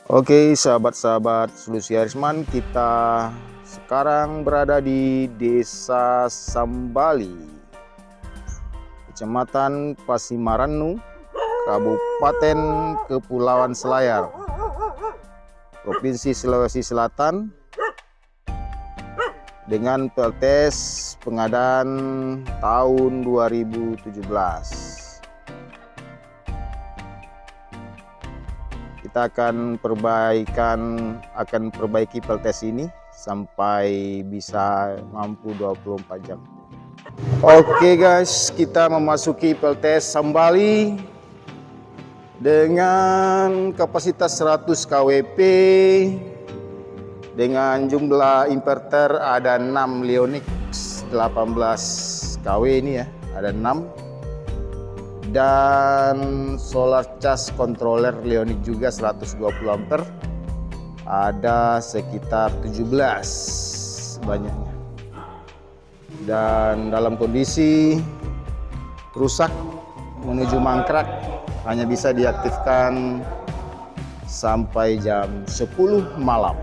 Oke, sahabat-sahabat Solusi Arisman, kita sekarang berada di Desa Sambali, Kecamatan Pasimarannu, Kabupaten Kepulauan Selayar, Provinsi Sulawesi Selatan, dengan PLTS pengadaan tahun 2017. Kita akan perbaiki PLTS ini sampai bisa mampu 24 jam. Oke guys, kita memasuki PLTS Sambali dengan kapasitas 100 kWp dengan jumlah inverter ada 6 Leonix 18 kW ini ya, ada 6. Dan solar charge controller Leonix juga 120 ampere, ada sekitar 17 banyaknya, dan dalam kondisi rusak menuju mangkrak, hanya bisa diaktifkan sampai jam 10 malam.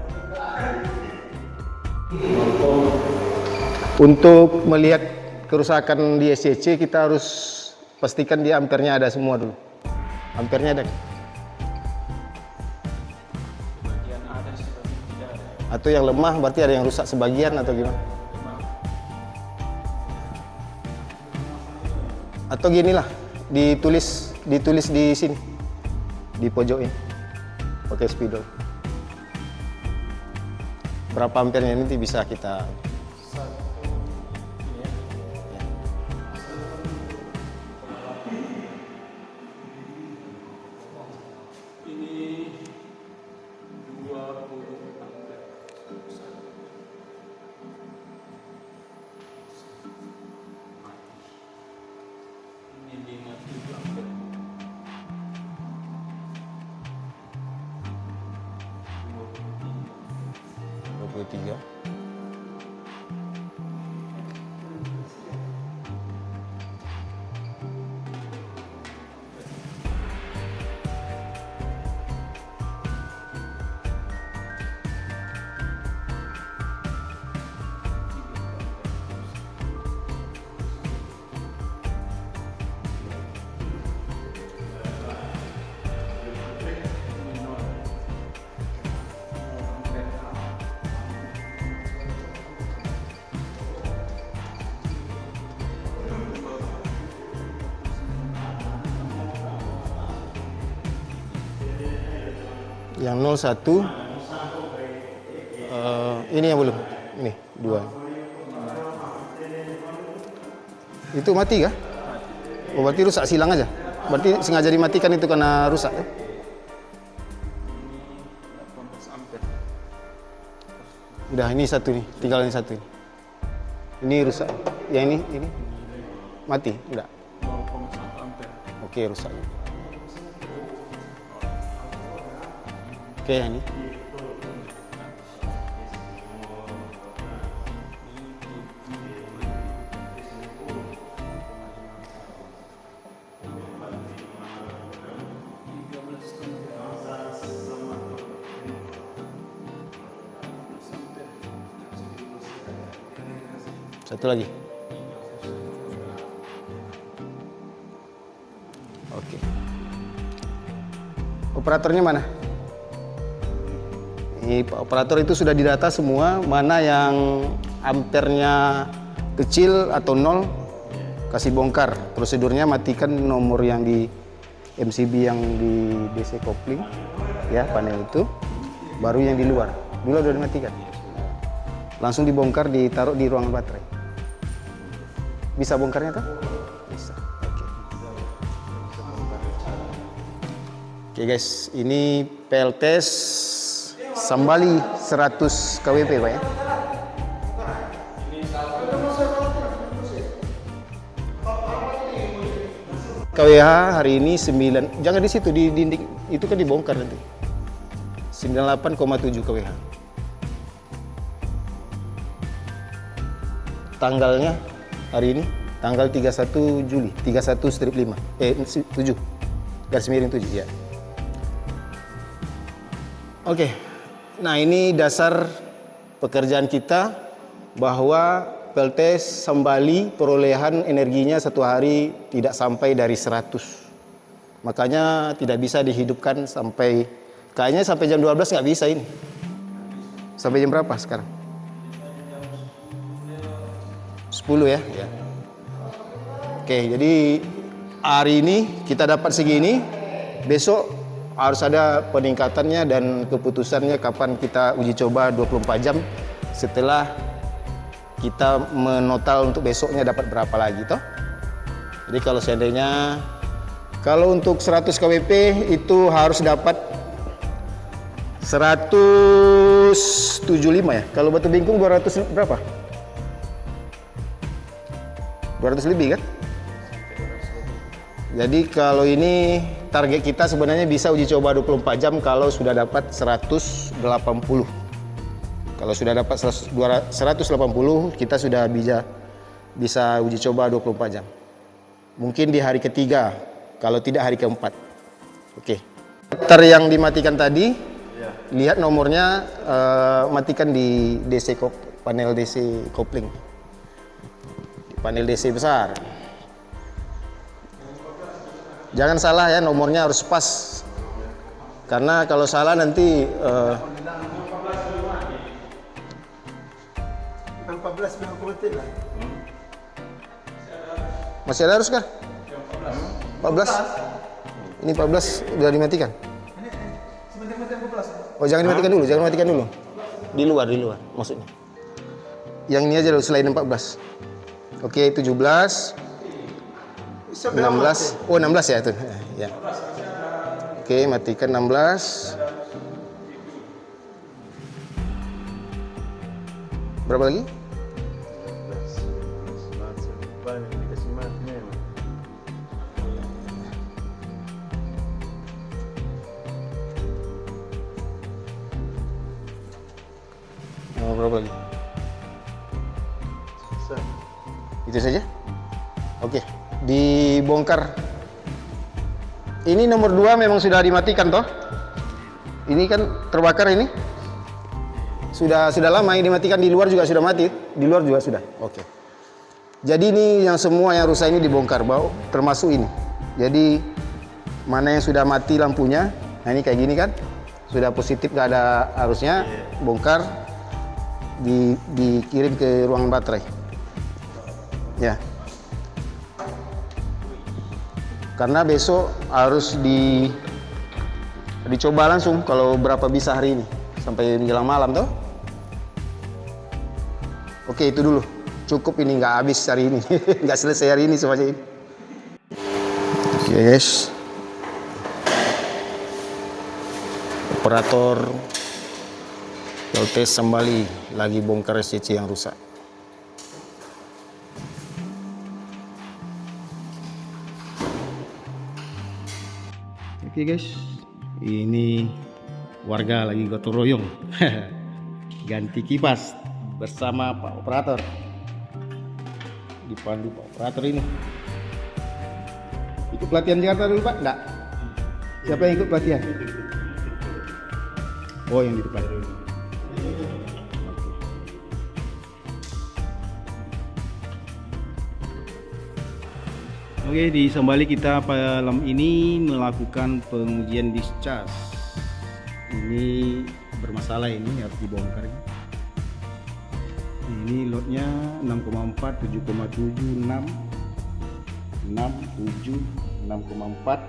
Untuk melihat kerusakan di SCC, kita harus pastikan dia ampernya ada semua dulu. Ampernya ada? Sebagian ada, sebagian tidak ada. Atau yang lemah berarti ada yang rusak sebagian atau gimana? Atau ginilah, ditulis di sini, di pojok ini, pakai spidol. Berapa ampernya nanti bisa kita. Tiga. Yang 01 ini yang belum, ini 2. Itu mati kah? Oh, berarti rusak silang aja. Berarti sengaja dimatikan itu karena rusak ya? Udah, ini satu nih, tinggal ini satu. Ini rusak. Yang ini mati? Enggak. Oke, rusak. Oke, ini. Satu lagi. Oke. Operatornya mana? Ini operator itu sudah didata semua, mana yang ampernya kecil atau 0 kasih bongkar. Prosedurnya matikan nomor yang di MCB yang di DC kopling ya, panel itu, baru yang di luar. Dulu udah dimatikan. Langsung dibongkar, ditaruh di ruangan baterai. Bisa bongkarnya tuh? Bisa. Oke. Oke guys, ini PLTS Sambali 100 kWp Pak ya. KWH hari ini 9, jangan di situ, di dinding itu kan dibongkar nanti. 98,7 kWh. Tanggalnya hari ini tanggal 31 Juli, 31/5, 7, garis miring 7 ya. Oke, nah ini dasar pekerjaan kita bahwa PLTS Sambali perolehan energinya satu hari tidak sampai dari 100. Makanya tidak bisa dihidupkan sampai, kayaknya sampai jam 12 nggak bisa ini. Sampai jam berapa sekarang? 10 ya? Ya. Oke, jadi hari ini kita dapat segini, besok harus ada peningkatannya dan keputusannya kapan kita uji coba 24 jam setelah kita menotal untuk besoknya dapat berapa lagi toh. Jadi kalau seandainya kalau untuk 100 kWp itu harus dapat 175 ya. Kalau Batu Bingkung 200 berapa? 200 lebih kan? Jadi kalau ini target kita sebenarnya bisa uji coba 24 jam kalau sudah dapat 180. Kalau sudah dapat 180 kita sudah bisa uji coba 24 jam. Mungkin di hari ketiga, kalau tidak hari keempat. Oke. Meter yang dimatikan tadi, lihat nomornya, matikan di DC panel DC kopling. Panel DC besar. Jangan salah ya, nomornya harus pas. Karena kalau salah nanti 14 lah. Masih ada harus kan? 14. Ini 14 udah dimatikan. Oh, jangan dimatikan dulu, jangan matikan dulu. Di luar maksudnya. Yang ini aja dulu selain 14. Oke, 17. 16. Oh, 16 ya itu. Ya. Oke, matikan 16. Berapa lagi? Oh, berapa lagi? Itu saja? Oke, dibongkar. Ini nomor 2 memang sudah dimatikan toh? Ini kan terbakar ini? Sudah lama ini dimatikan, di luar juga sudah mati. Di luar juga sudah. Oke. Jadi ini yang semua yang rusak ini dibongkar, termasuk ini. Jadi mana yang sudah mati lampunya, nah ini kayak gini kan? Sudah positif gak ada arusnya, bongkar, dikirim ke ruangan baterai. Ya. Karena besok harus dicoba langsung kalau berapa bisa hari ini sampai menjelang malam toh. Oke, itu dulu. Cukup ini, nggak habis hari ini. Nggak selesai hari ini semuanya ini. Oke guys. Operator PLTS Sambali lagi bongkar SCC yang rusak. Oke guys, ini warga lagi gotong royong ganti kipas bersama Pak Operator, dipandu Pak Operator ini. Ikut pelatihan Jakarta dulu Pak? Enggak? Siapa yang ikut pelatihan? Oh, yang di depan. Oke, di Sambali kita malam ini melakukan pengujian discharge. Ini bermasalah, ini harus dibongkar. Ini loadnya 6,4, 7,7, 6, 7, 6,4,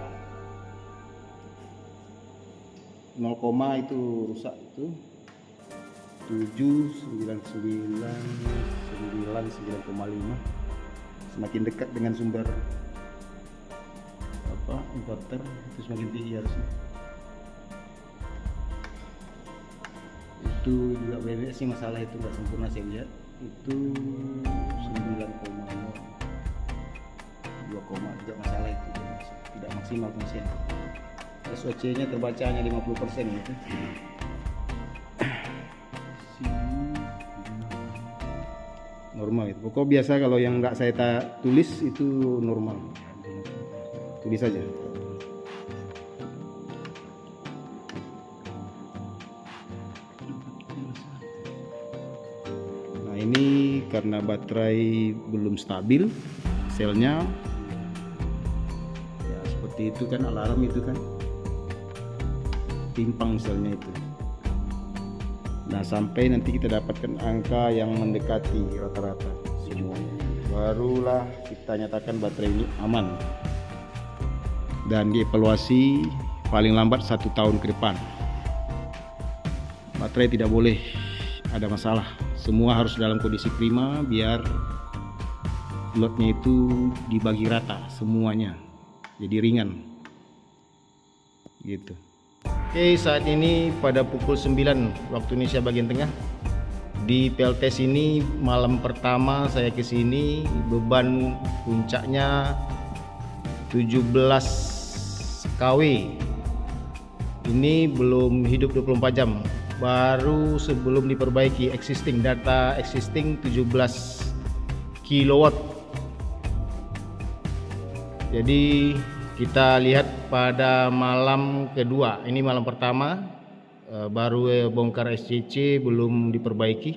0, itu rusak itu 7, 9,5. Semakin dekat dengan sumber inverter itu semakin tinggi harusnya. Itu juga beda sih, masalah itu nggak sempurna saya lihat. Itu 9,0, 2, juga masalah itu, tidak maksimal fungsinya. SOC nya terbaca hanya 50% gitu. Normal itu. Pokok biasa kalau yang nggak saya tulis itu normal. Tulis saja. ini karena baterai belum stabil selnya ya, seperti itu kan, alarm itu kan timpang selnya itu. Nah, sampai nanti kita dapatkan angka yang mendekati rata-rata semuanya, barulah kita nyatakan baterai ini aman dan dievaluasi paling lambat 1 tahun ke depan. Baterai tidak boleh ada masalah, semua harus dalam kondisi prima biar loadnya itu dibagi rata semuanya, jadi ringan gitu. Oke, saat ini pada pukul 9 waktu Indonesia bagian tengah. Di PLTS ini malam pertama saya ke sini, beban puncaknya 17 kW. Ini belum hidup 24 jam. Baru sebelum diperbaiki data existing 17 kilowatt. Jadi kita lihat pada malam kedua, ini malam pertama baru bongkar SCC belum diperbaiki.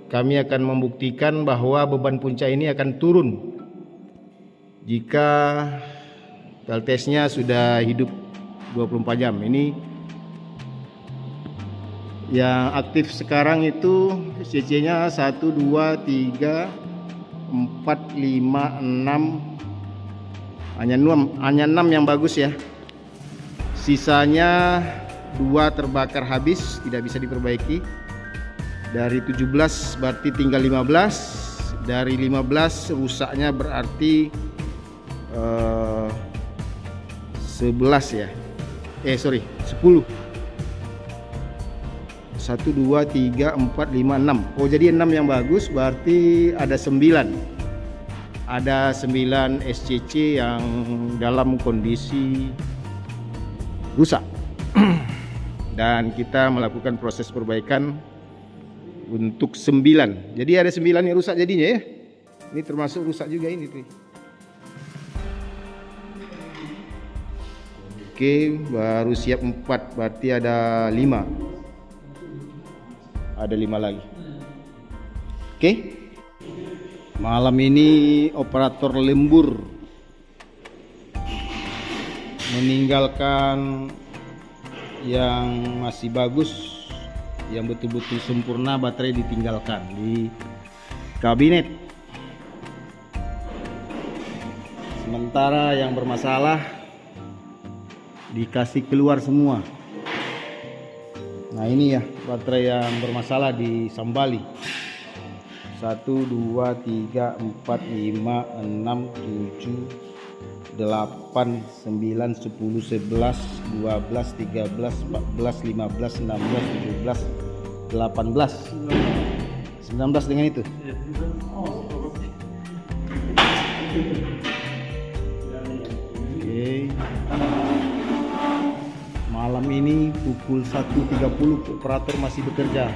Kami akan membuktikan bahwa beban puncak ini akan turun jika PLTS-nya sudah hidup 24 jam. Ini yang aktif sekarang itu SCC-nya 1, 2, 3, 4, 5, 6, hanya 6 yang bagus ya, sisanya 2 terbakar habis, tidak bisa diperbaiki. Dari 17 berarti tinggal 15, dari 15 rusaknya berarti 11 ya, 10. 1, 2, 3, 4, 5, 6. Oh, jadi 6 yang bagus, berarti ada 9. Ada 9 SCC yang dalam kondisi rusak. Dan kita melakukan proses perbaikan untuk 9. Jadi ada 9 yang rusak jadinya ya. Ini termasuk rusak juga ini tuh. Oke, baru siap 4, berarti ada 5. Ada 5 lagi. Oke. Malam ini operator lembur meninggalkan yang masih bagus, yang betul-betul sempurna, baterai ditinggalkan di kabinet. Sementara yang bermasalah dikasih keluar semua. Nah, ini ya baterai yang bermasalah disambali. 1, 2, 3, 4, 5, 6, 7, 8, 9, 10, 11, 12, 13, 14, 15, 16, 17, 18, 19 dengan itu. Oke. Malam ini pukul 1.30 operator masih bekerja.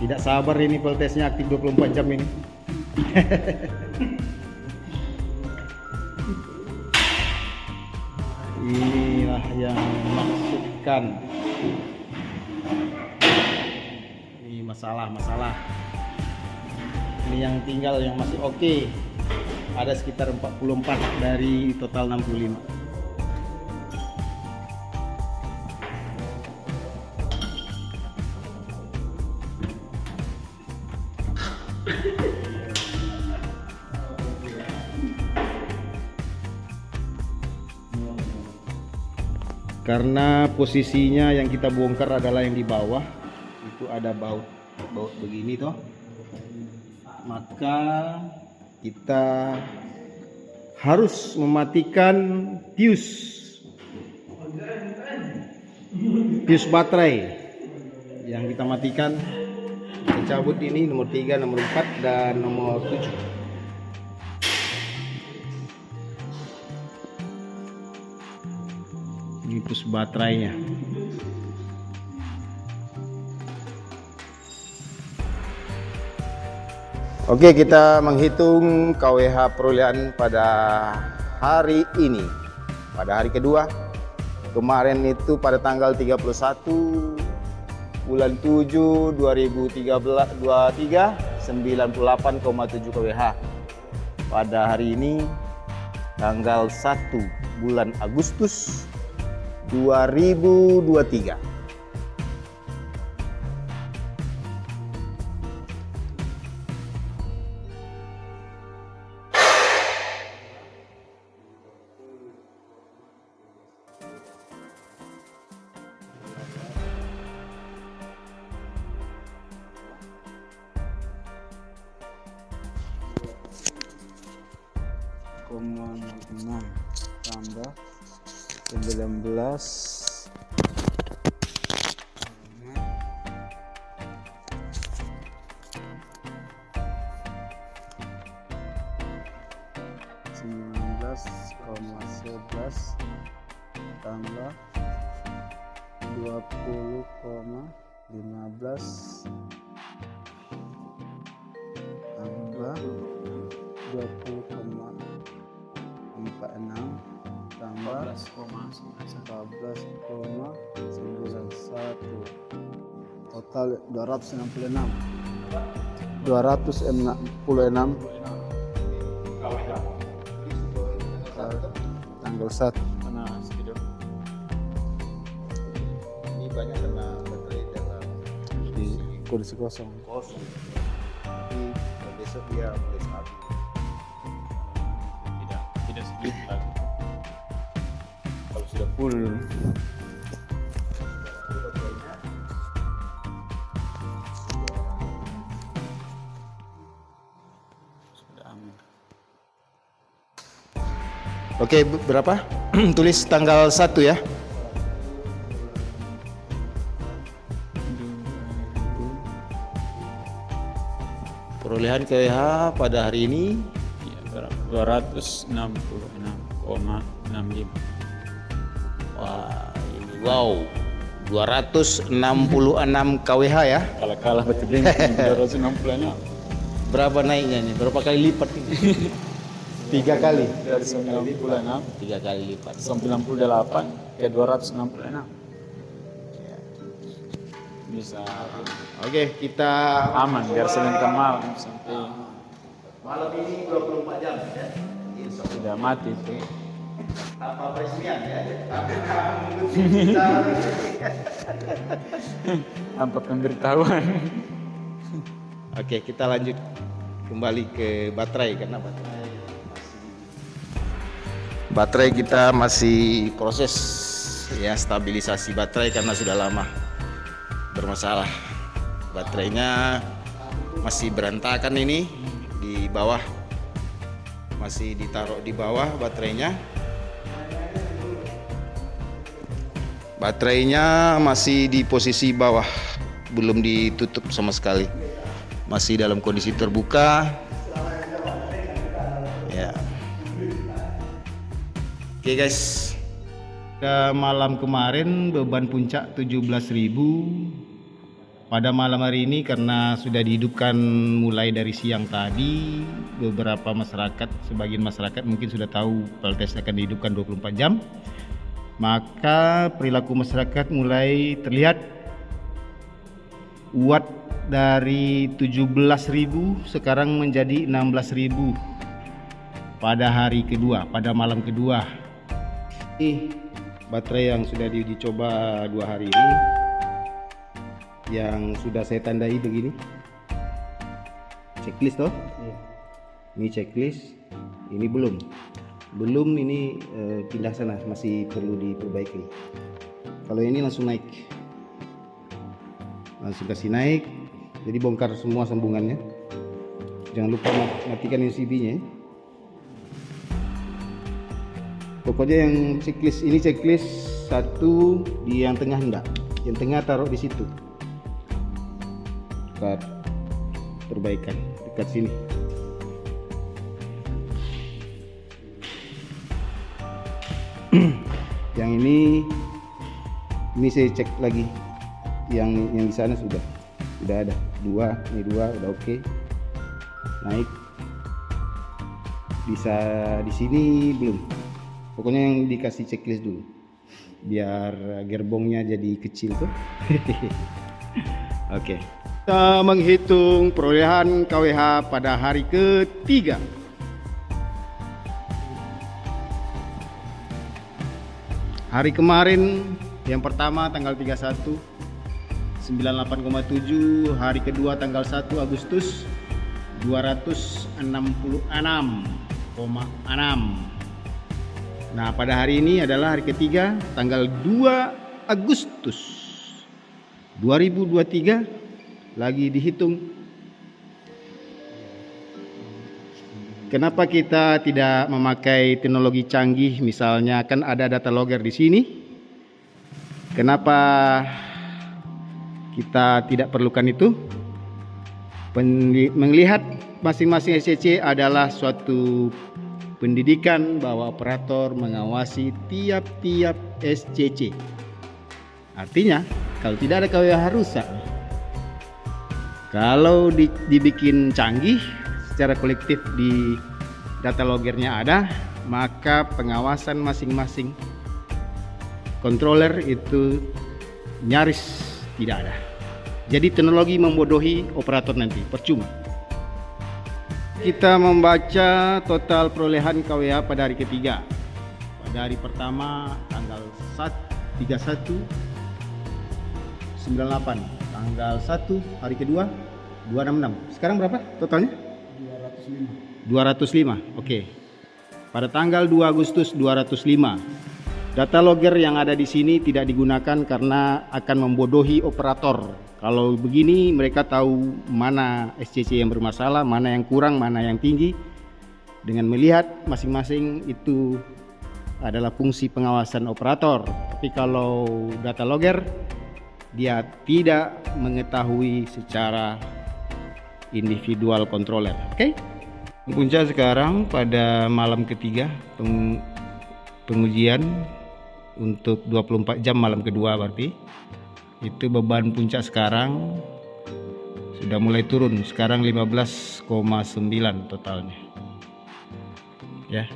Tidak sabar ini PLTS-nya aktif 24 jam ini. Inilah yang maksudkan. Ini masalah. Ini yang tinggal yang masih oke. Ada sekitar 44 dari total 65. Karena posisinya yang kita bongkar adalah yang di bawah, itu ada baut begini toh, maka kita harus mematikan fuse baterai. Yang kita matikan, kita cabut ini nomor 3, nomor 4 dan nomor 7. Ini fuse baterainya. Oke, kita menghitung KWH perolehan pada hari ini, pada hari kedua. Kemarin itu pada tanggal 31 bulan 7 2023 98,7 kWh. Pada hari ini tanggal 1 bulan Agustus 2023. Enam tambah 19 11 tambah 20,15 tambah 20,46 tambah 14,91 total 266 tanggal 1. Mana studio? Ini banyak kena baterai dalam Di kondisi kosong. kosong. Tapi besok dia mulai stabil. Tidak sedikit lagi. Kalau sudah full. Sudah aman. Oke, berapa? Tulis tanggal 1 ya. Perolehan KWH pada hari ini Ya, 266,65. wah, ini wow. 266 kWh ya. Kalau kalah betul bensin 266. Berapa naiknya nih? Berapa kali lipat ini? 3 kali. Dari 96 3 kali lipat. 98 ke 266. Ya. Bisa Oke, kita aman biar sedangkan malam sampai malam ini 24 jam ya. sudah mati itu. Tanpa peresmian ya. Tanpa pemberitahuan. Oke, kita lanjut kembali ke baterai karena baterai kita masih proses ya stabilisasi baterai karena sudah lama bermasalah. Baterainya masih berantakan ini di bawah, masih ditaruh di bawah baterainya. Baterainya masih di posisi bawah, belum ditutup sama sekali. Masih dalam kondisi terbuka. Ya. Oke guys. Pada malam kemarin beban puncak 17.000. Pada malam hari ini karena sudah dihidupkan mulai dari siang tadi, beberapa masyarakat, sebagian masyarakat mungkin sudah tahu PLTS akan dihidupkan 24 jam. Maka perilaku masyarakat mulai terlihat watt dari 17.000 sekarang menjadi 16.000 pada hari kedua, pada malam kedua. Ini baterai yang sudah diuji coba 2 hari ini, yang sudah saya tandai begini, checklist toh. Ini checklist, ini belum ini pindah sana, masih perlu diperbaiki. Kalau ini langsung naik, langsung kasih naik, jadi bongkar semua sambungannya. Jangan lupa matikan UCB-nya ya. Pokoknya yang checklist ini, checklist 1 di yang tengah enggak, yang tengah taruh di situ dekat perbaikan, dekat sini. Yang ini saya cek lagi, yang di sana sudah ada 2, ini 2 udah oke. Naik bisa di sini belum. Pokoknya yang dikasih checklist dulu biar gerbongnya jadi kecil tuh. Oke. Kita menghitung perolehan KWH pada hari ketiga. Hari kemarin yang pertama tanggal 31 98,7, hari kedua tanggal 1 Agustus 266,6. Nah, pada hari ini adalah hari ketiga tanggal 2 Agustus 2023, lagi dihitung. Kenapa kita tidak memakai teknologi canggih? Misalnya kan ada data logger di sini. Kenapa kita tidak perlukan itu? Melihat masing-masing SCC adalah suatu pendidikan bahwa operator mengawasi tiap-tiap SCC. Artinya kalau tidak ada KWH rusak, kalau dibikin canggih secara kolektif di data loggernya ada, maka pengawasan masing-masing controller itu nyaris tidak ada. Jadi teknologi membodohi operator nanti, percuma. Kita membaca total perolehan KWH pada hari ketiga. Pada hari pertama tanggal 31 98, tanggal 1 hari kedua 266. Sekarang berapa totalnya? 205. Oke. Pada tanggal 2 Agustus 205. Data logger yang ada di sini tidak digunakan karena akan membodohi operator. Kalau begini mereka tahu mana SCC yang bermasalah, mana yang kurang, mana yang tinggi. Dengan melihat masing-masing itu adalah fungsi pengawasan operator. Tapi kalau data logger dia tidak mengetahui secara individual controller. Oke? Punca sekarang pada malam ketiga pengujian untuk 24 jam malam kedua, berarti itu beban puncak sekarang sudah mulai turun. Sekarang 15,9 totalnya. Ya.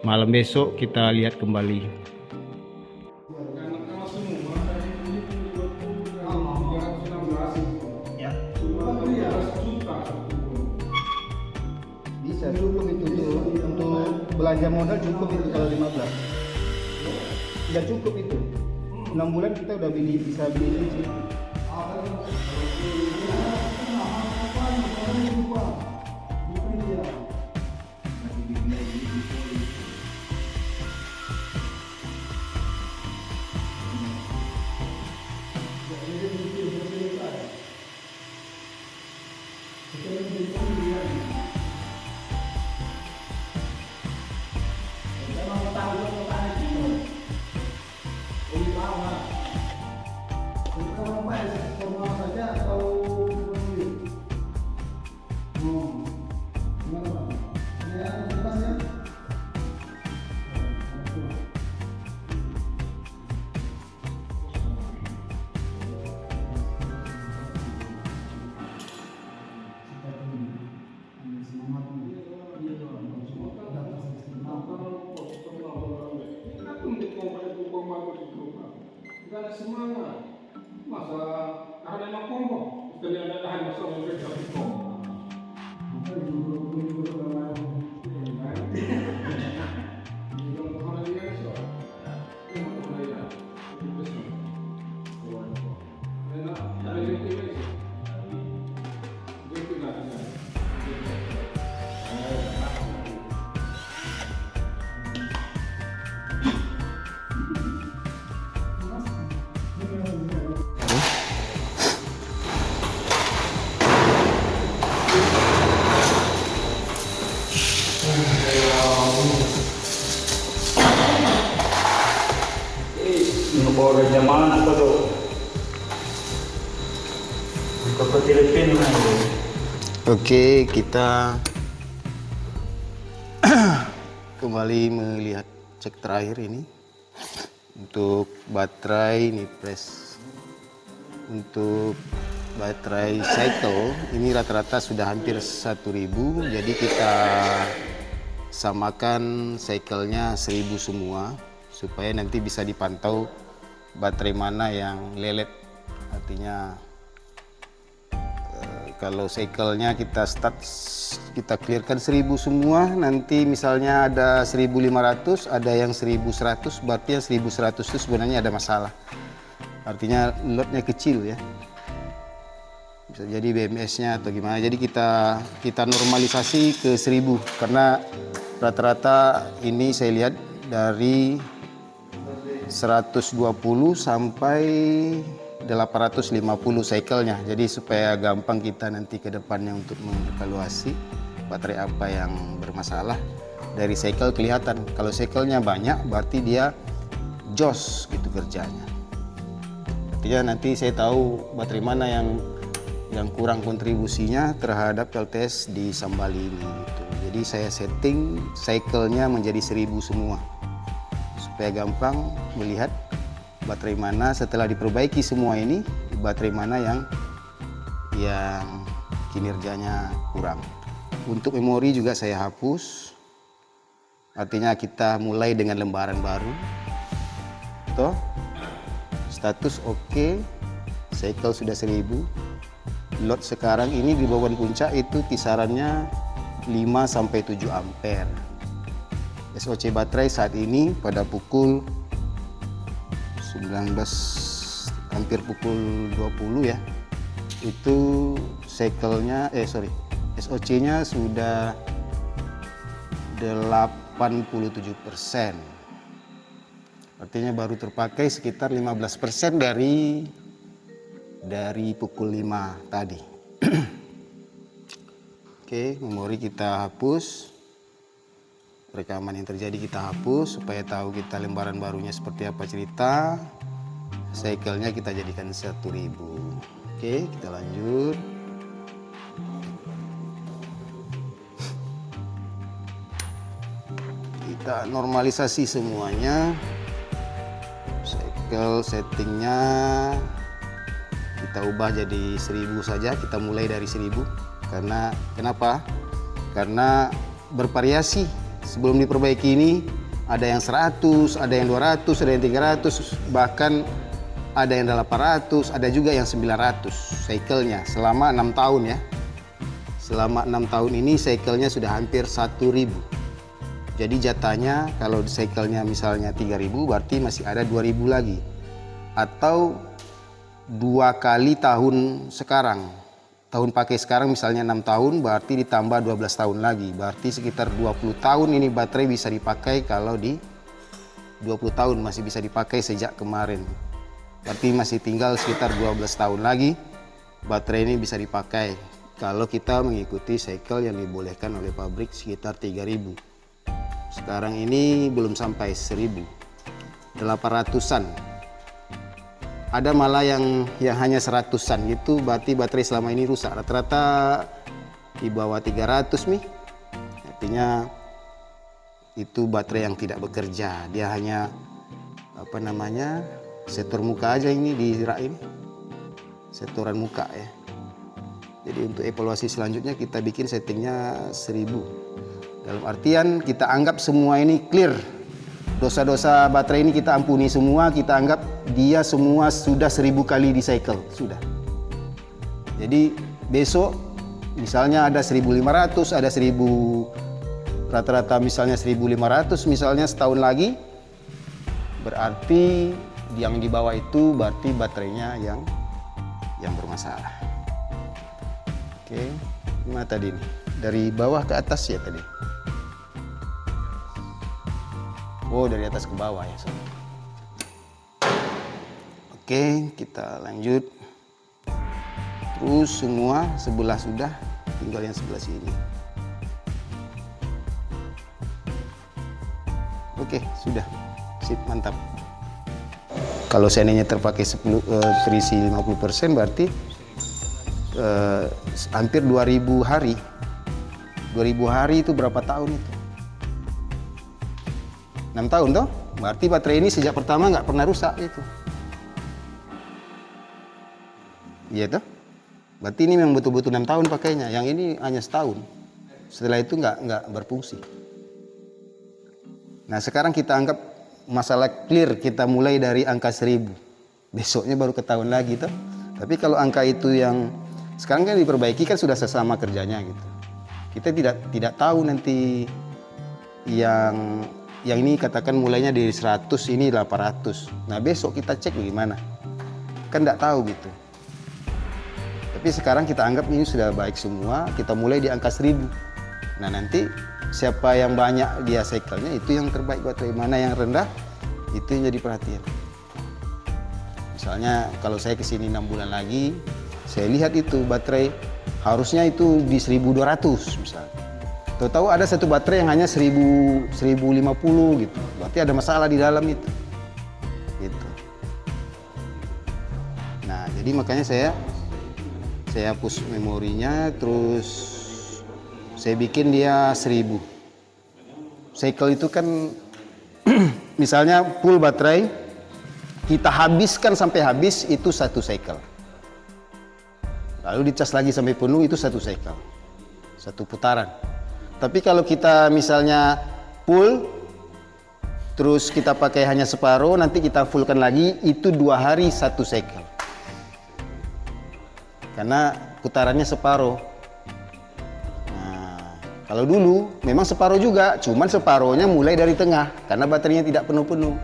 Malam besok kita lihat kembali. Bisa cukup itu untuk belanja modal, cukup itu kalau 15. Sudah cukup itu. 6 bulan kita udah bisa beli sih. Tidak ada semangat. Masa tahan enak kombo. Tidak ada tahan masa mereka kombo. Bawa jamaah apa tuh? Ke Filipina. Oke, kita kembali melihat cek terakhir ini. Untuk baterai ini press. Untuk baterai cycle ini rata-rata sudah hampir 1.000, jadi kita samakan cycle-nya 1.000 semua supaya nanti bisa dipantau baterai mana yang lelet Artinya kalau cycle-nya kita clearkan 1000 semua, nanti misalnya ada 1500, ada yang 1100, berarti yang 1100 itu sebenarnya ada masalah. Artinya lotnya kecil ya. Bisa jadi BMS-nya atau gimana. Jadi kita normalisasi ke 1000 karena rata-rata ini saya lihat dari 120 sampai 850 cycle-nya. Jadi supaya gampang kita nanti ke depannya untuk mengevaluasi baterai apa yang bermasalah. Dari cycle kelihatan. Kalau cycle-nya banyak berarti dia jos gitu kerjanya. Artinya nanti saya tahu baterai mana yang kurang kontribusinya terhadap LTS di Sambali ini gitu. Jadi saya setting cycle-nya menjadi 1000 semua. Supaya gampang melihat baterai mana setelah diperbaiki semua ini, baterai mana yang kinerjanya kurang. Untuk memori juga saya hapus. Artinya kita mulai dengan lembaran baru. Toh, status oke, cycle sudah 1000. Load sekarang ini di bawah puncak itu kisarannya 5 sampai 7 ampere. SOC baterai saat ini pada pukul 19, hampir pukul 20 ya, itu cycle-nya SOC-nya sudah 87%. Artinya baru terpakai sekitar 15% dari pukul 5 tadi. Oke, memori kita hapus. Rekaman yang terjadi kita hapus supaya tahu kita lembaran barunya seperti apa cerita. Cycle-nya kita jadikan 1000. Oke, kita lanjut. Kita normalisasi semuanya. Cycle settingnya kita ubah jadi 1000 saja. Kita mulai dari 1000. Karena kenapa? Karena bervariasi. Sebelum diperbaiki ini ada yang 100, ada yang 200, ada yang 300, bahkan ada yang 800, ada juga yang 900 cycle-nya selama 6 tahun ya. Selama 6 tahun ini cycle-nya sudah hampir 1000. Jadi jatahnya kalau cycle-nya misalnya 3000 berarti masih ada 2000 lagi. Atau 2 kali tahun sekarang. Tahun pakai sekarang misalnya 6 tahun berarti ditambah 12 tahun lagi. Berarti sekitar 20 tahun ini baterai bisa dipakai. Kalau di 20 tahun masih bisa dipakai sejak kemarin. Berarti masih tinggal sekitar 12 tahun lagi baterai ini bisa dipakai. Kalau kita mengikuti cycle yang dibolehkan oleh pabrik sekitar 3000. Sekarang ini belum sampai 1000. 800-an. Ada malah yang hanya 100-an gitu, berarti baterai selama ini rusak. Rata-rata di bawah 300 nih. Artinya itu baterai yang tidak bekerja. Dia hanya setor muka aja ini di rak ini. Setoran muka ya. Jadi untuk evaluasi selanjutnya kita bikin settingnya 1000. Dalam artian kita anggap semua ini clear. Dosa-dosa baterai ini kita ampuni semua, kita anggap dia semua sudah 1000 kali di cycle, sudah. Jadi besok misalnya ada 1500, ada 1000, rata-rata misalnya 1500 misalnya setahun lagi, berarti yang di bawah itu berarti baterainya yang bermasalah. Oke, gimana tadi nih? Dari bawah ke atas ya tadi? Oh, dari atas ke bawah ya. Oke, kita lanjut. Terus semua sebelah sudah, tinggal yang sebelah sini. Oke, sudah. Sip, mantap. Kalau seandainya terpakai terisi 50% berarti hampir 2000 hari. 2000 hari itu berapa tahun itu? 6 tahun toh? Berarti baterai ini sejak pertama nggak pernah rusak itu. Iya toh? Berarti ini memang betul-betul 6 tahun pakainya. Yang ini hanya setahun. Setelah itu nggak berfungsi. Nah sekarang kita anggap masalah clear. Kita mulai dari angka 1000. Besoknya baru ketahuan lagi toh. Tapi kalau angka itu yang sekarang kan diperbaiki kan sudah sesama kerjanya gitu. Kita tidak tahu nanti yang ini katakan mulainya dari 100 ini 800. Nah besok kita cek bagaimana. Kan tidak tahu gitu. Tapi sekarang kita anggap ini sudah baik semua, kita mulai di angka 1000. Nah nanti siapa yang banyak dia cycle-nya itu yang terbaik baterai, mana yang rendah itu yang jadi perhatian. Misalnya kalau saya kesini 6 bulan lagi, saya lihat itu baterai harusnya itu di 1200 misalnya. Tahu-tahu ada satu baterai yang hanya 1050 gitu. Berarti ada masalah di dalam itu. Gitu. Nah, jadi makanya saya hapus memorinya, terus saya bikin dia 1000. Cycle itu kan misalnya full baterai kita habiskan sampai habis itu 1 cycle. Lalu dicas lagi sampai penuh itu 1 cycle. 1 putaran. Tapi kalau kita misalnya full terus kita pakai hanya separuh, nanti kita fullkan lagi itu 2 hari 1 cycle. Karena putarannya separuh. Nah, kalau dulu memang separuh juga, cuman separuhnya mulai dari tengah karena baterainya tidak penuh-penuh.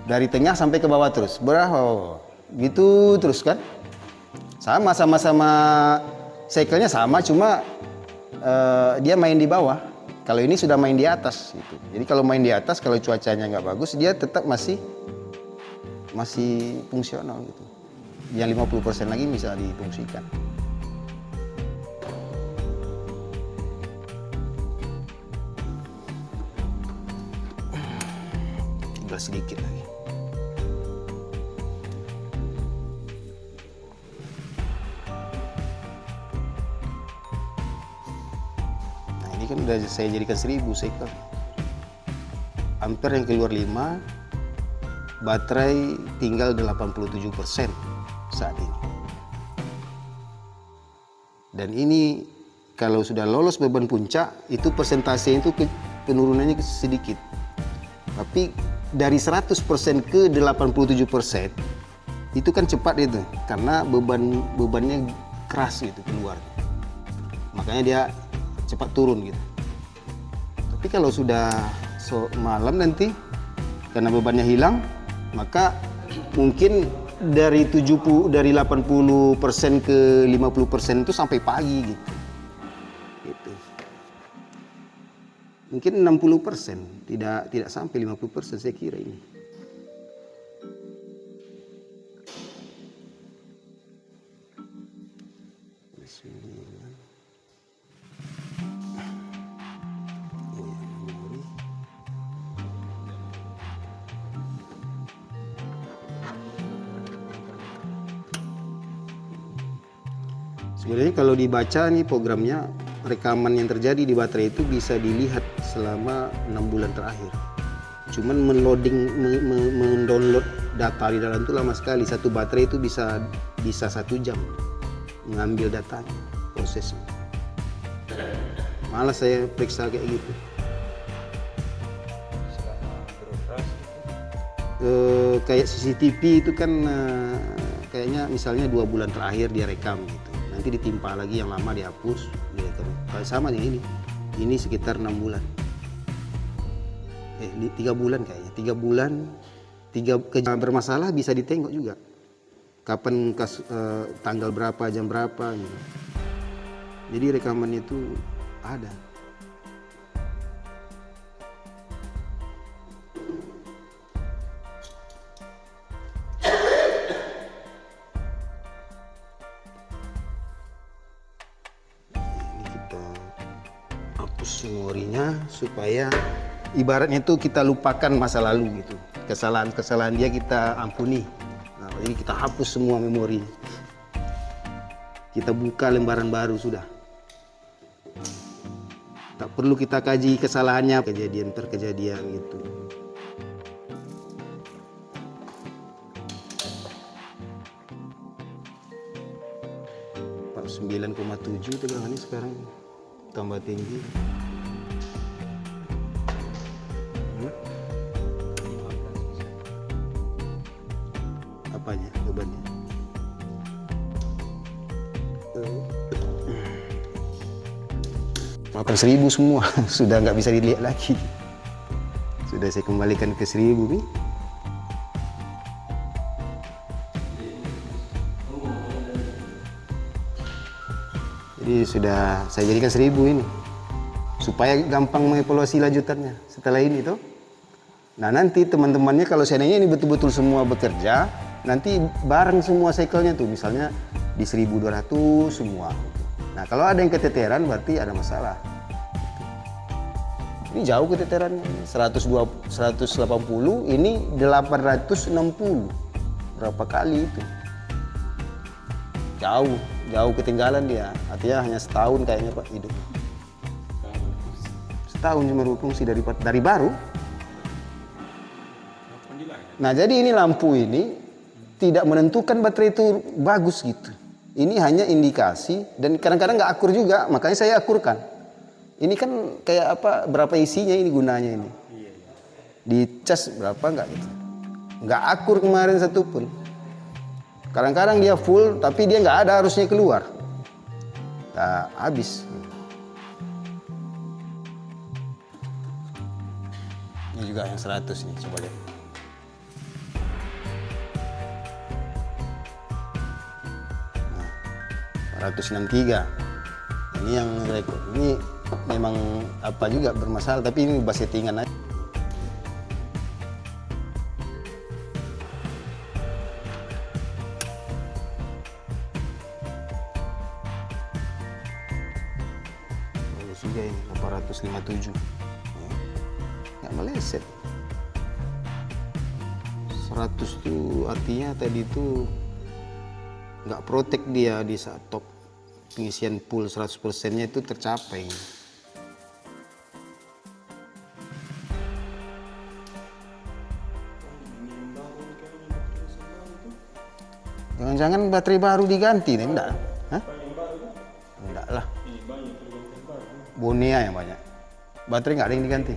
Dari tengah sampai ke bawah terus. Gitu terus kan? Sama-sama cycle-nya sama, cuma dia main di bawah. Kalau ini sudah main di atas gitu. Jadi kalau main di atas, kalau cuacanya nggak bagus, dia tetap masih fungsional gitu. Yang 50% lagi bisa difungsikan. Tinggal sedikit lagi. Ini kan udah saya jadikan 1000 cycle. Ampere yang keluar 5, baterai tinggal 87% saat ini. Dan ini kalau sudah lolos beban puncak, itu persentase itu penurunannya sedikit. Tapi dari 100% ke 87% itu kan cepat itu, karena bebannya keras gitu keluar. Makanya dia cepat turun gitu. Tapi kalau sudah malam nanti karena bebannya hilang, maka mungkin dari 80% ke 50% itu sampai pagi gitu. Mungkin 60%, tidak sampai 50% saya kira ini. Sebenarnya kalau dibaca nih programnya, rekaman yang terjadi di baterai itu bisa dilihat selama 6 bulan terakhir. Cuman mendownload data di dalam itu lama sekali. Satu baterai itu bisa 1 jam mengambil datanya, prosesnya. Malas saya periksa kayak gitu. Kayak CCTV itu kan kayaknya misalnya 2 bulan terakhir dia rekam gitu. Nanti ditimpa lagi yang lama dihapus. Kayak sama yang ini sekitar 6 bulan. 3 bulan kayaknya. 3 bulan, 3 bermasalah bisa ditengok juga. Kapan tanggal berapa, jam berapa gitu. Jadi rekaman itu ada. Memorinya supaya ibaratnya itu kita lupakan masa lalu gitu, kesalahan dia kita ampuni. Nah, jadi kita hapus semua memori, kita buka lembaran baru sudah. Tak perlu kita kaji kesalahannya, kejadian per kejadian gitu. Pak 9,7 tegangannya sekarang tambah tinggi. Apanya bebannya? 8.000 semua, sudah nggak bisa dilihat lagi. Sudah saya kembalikan ke 1.000 nih. Jadi sudah saya jadikan 1.000 ini, supaya gampang mengevaluasi lanjutannya setelah ini tuh. Nah nanti teman-temannya kalau seandainya ini betul-betul semua bekerja, nanti bareng semua cycle-nya tuh, misalnya di 1.200 semua. Nah kalau ada yang keteteran berarti ada masalah. Ini jauh keteterannya, 180, ini 860. Berapa kali itu? Jauh ketinggalan dia. Artinya hanya setahun kayaknya Pak hidup. Setahun cuma berfungsi dari baru. Nah jadi ini lampu ini tidak menentukan baterai itu bagus gitu. Ini hanya indikasi dan kadang-kadang nggak akur juga, makanya saya akurkan. Ini kan kayak apa, berapa isinya ini gunanya ini. Dicas berapa nggak gitu. Nggak akur kemarin satupun. Kadang-kadang dia full tapi dia nggak ada harusnya keluar. Nah, habis. Ini juga yang 100 nih, coba lihat. Nah, 163. Ini yang rekor. Ini memang apa juga bermasalah, tapi ini ubah settingan aja. Sudah ini 857. Nggak meleset. 100 tuh artinya tadi tuh nggak protect dia di saat top pengisian full 100%-nya itu tercapai. Jangan-jangan baterai baru diganti nih, enggak? Hah? Enggak lah. Bonea yang banyak. Baterai nggak ada yang diganti?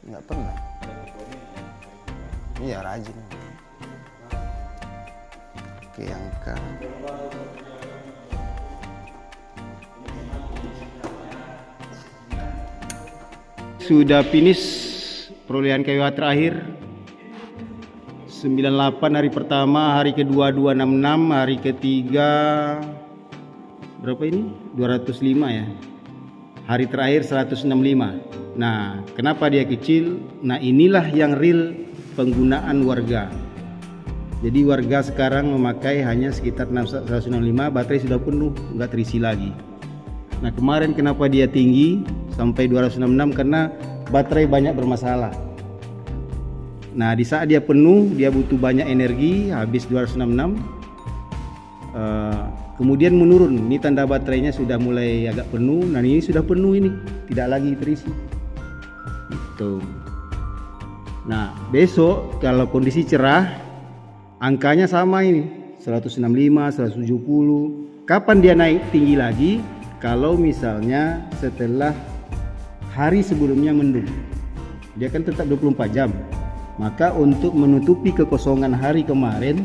Nggak pernah. Iya rajin. Oke, angka. Sudah finish perolehan KWH terakhir 98 hari pertama, hari kedua 266, hari ketiga berapa ini? 205 ya. Hari terakhir 165. Nah, kenapa dia kecil? Nah, inilah yang real penggunaan warga. Jadi warga sekarang memakai hanya sekitar 165, baterai sudah penuh, nggak terisi lagi. Nah, kemarin kenapa dia tinggi sampai 266? Karena baterai banyak bermasalah. Nah, di saat dia penuh, dia butuh banyak energi, habis 266. Kemudian menurun. Ini tanda baterainya sudah mulai agak penuh. Nah, ini sudah penuh ini, tidak lagi terisi. Gitu. Nah, besok kalau kondisi cerah, angkanya sama ini, 165, 170. Kapan dia naik tinggi lagi? Kalau misalnya setelah hari sebelumnya mendung. Dia kan tetap 24 jam. Maka untuk menutupi kekosongan hari kemarin,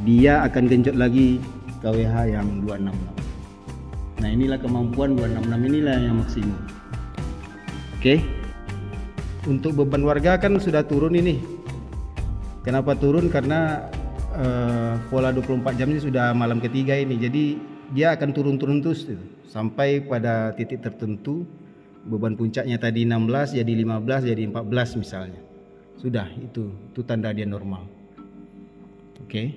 dia akan genjot lagi KWH yang 266. Nah, inilah kemampuan 266, inilah yang maksimum. Oke. Untuk beban warga kan sudah turun ini. Kenapa turun? Karena pola 24 jam ini sudah malam ketiga ini. Jadi dia akan turun-turun terus gitu, sampai pada titik tertentu. Beban puncaknya tadi 16 jadi 15 jadi 14 misalnya. Sudah, itu tanda dia normal. Oke.